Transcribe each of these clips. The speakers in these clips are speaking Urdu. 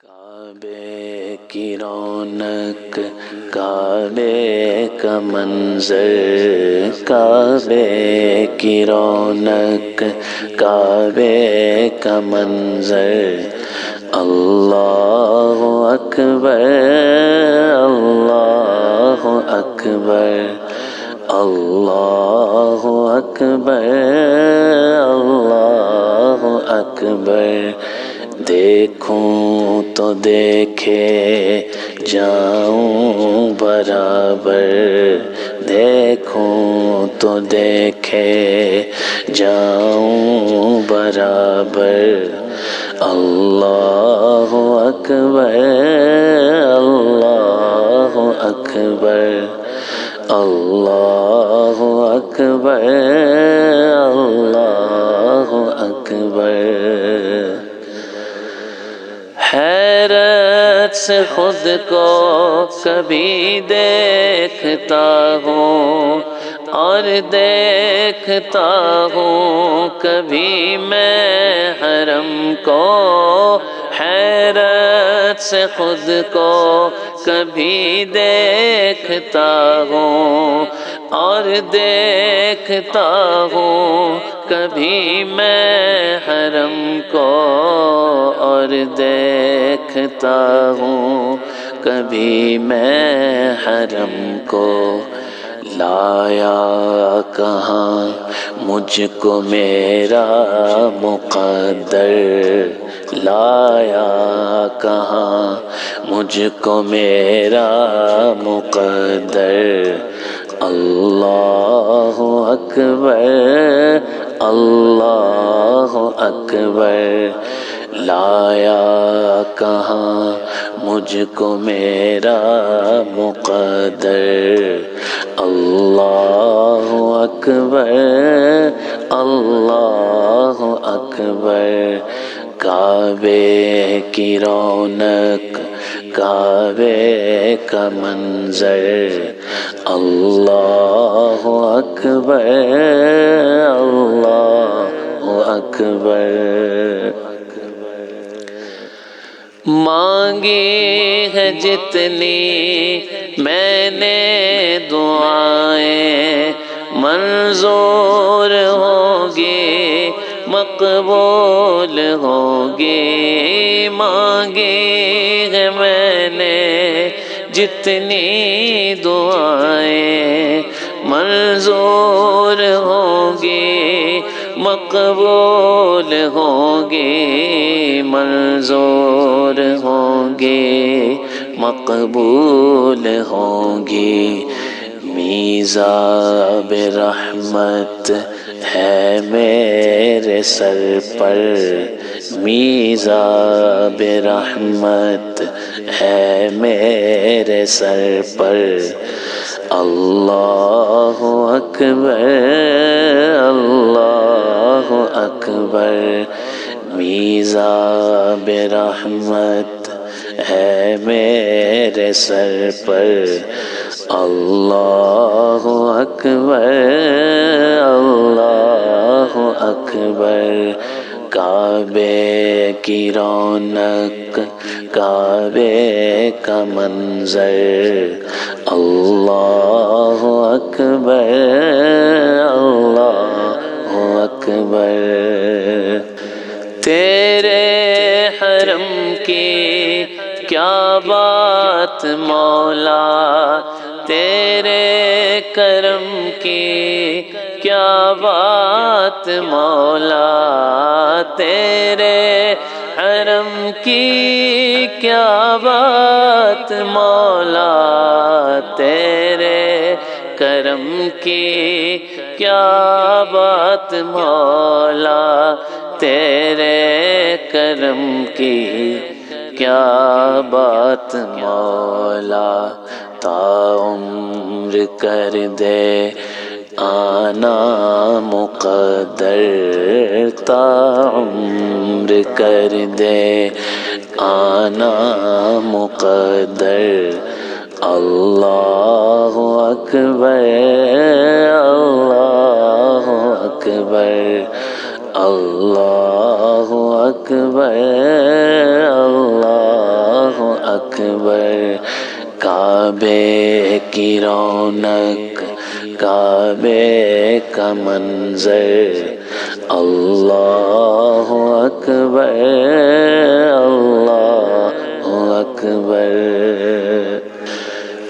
کعبے کی رونق کعبے کا منظر، کعبے کی رونق کعبے کا منظر، اللہ اکبر اللہ اکبر اللہ اکبر اللہ اکبر۔ دیکھوں تو دیکھے جاؤں برابر، دیکھوں تو دیکھے جاؤں برابر، اللہ اکبر اللہ اکبر اللہ اکبر اللہ اکبر۔ حیرت سے خود کو کبھی دیکھتا ہوں اور دیکھتا ہوں کبھی میں حرم کو، حیرت سے خود کو کبھی دیکھتا ہوں اور دیکھتا ہوں کبھی میں حرم کو، اور دیکھتا ہوں کبھی میں حرم کو۔ لایا کہاں مجھ کو میرا مقدر، لایا کہاں مجھ کو میرا مقدر، اللہ اکبر اللہ اکبر۔ لایا کہاں مجھ کو میرا مقدر، اللہ اکبر اللہ اکبر۔ کعبے کی رونق کعبے کا منظر، اللہ اکبر اللہ اکبر۔ مانگی ہے جتنی میں نے دعائیں، منظور ہوگی مقبول ہوگی، مانگی ہے میں نے جتنی دعائیں، منظور ہوگی مقبول ہوگی، منظور ہوگی مقبول ہوگی۔ میزاب رحمت ہے میرے سر پر، میزاب رحمت ہے میرے سر پر، اللہ اکبر اللہ اکبر۔ میزاب رحمت ہے میرے سر پر، اللہ اکبر اللہ اکبر۔ کعبے کی رونق کعبے کا منظر، اللہ اکبر اللہ اکبر۔ تیرے حرم کی کیا بات مولا، تیرے کرم کی کیا بات مولا، تیرے حرم کی کیا بات مولا، تیرے کرم کی کیا بات مولا، تیرے کرم کی کیا بات مولا۔ تا عمر کر دے آنا مقدر، تا عمر کر دے آنا مقدر، اللہ اکبر اللہ اکبر اللہ اکبر اللہ اکبر کعبے کی رونق کعبے کا منظر اللہ اکبر اللہ اکبر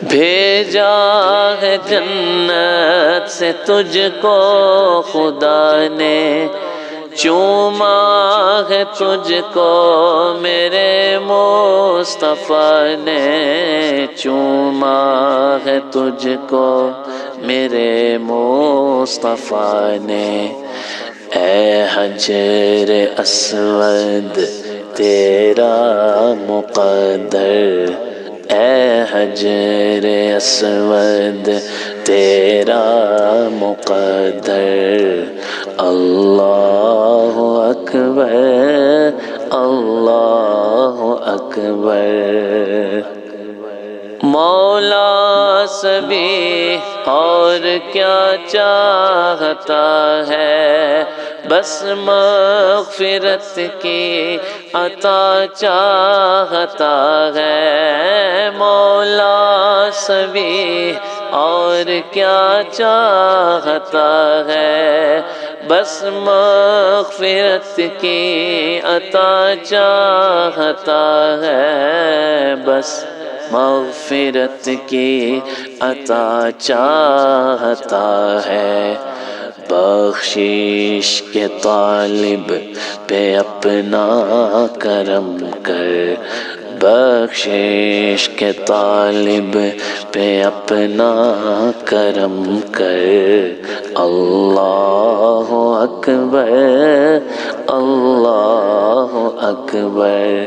بھیجا ہے جنت سے تجھ کو خدا نے چوما ہے تجھ کو میرے مصطفیٰ نے چوما ہے تجھ کو میرے مصطفیٰ نے اے حجر اسود تیرا مقدر اے حجر اسود تیرا مقدر اللہ اکبر اللہ اکبر مولا سبھی اور کیا چاہتا ہے بس مغفرت کی عطا چاہتا ہے مولا سبھی اور کیا چاہتا ہے بس مغفرت کی عطا چاہتا ہے بس مغفرت کی عطا چاہتا ہے بخشش کے طالب پہ اپنا کرم کر بخشش کے طالب پہ اپنا کرم کر اللہ اکبر اللہ اکبر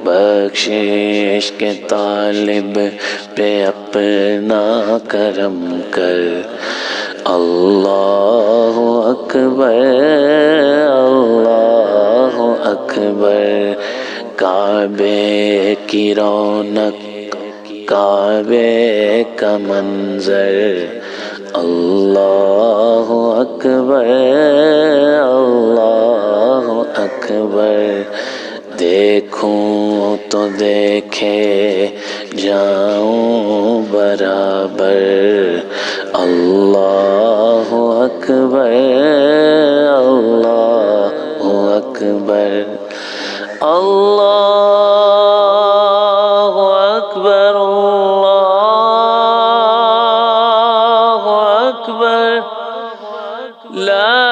بخشش کے طالب پہ اپنا کرم کر اللہ اکبر اللہ اکبر کعبے کی رونق کعبے کا منظر اللہ اکبر اللہ اکبر دیکھوں تو دیکھے جاؤں برابر اللہ اکبر اللہ اکبر اللہ اکبر اللہ اکبر لا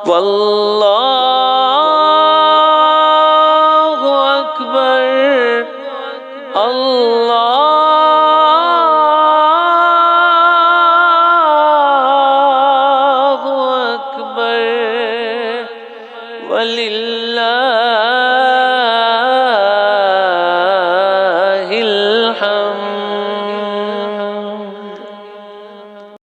واللہ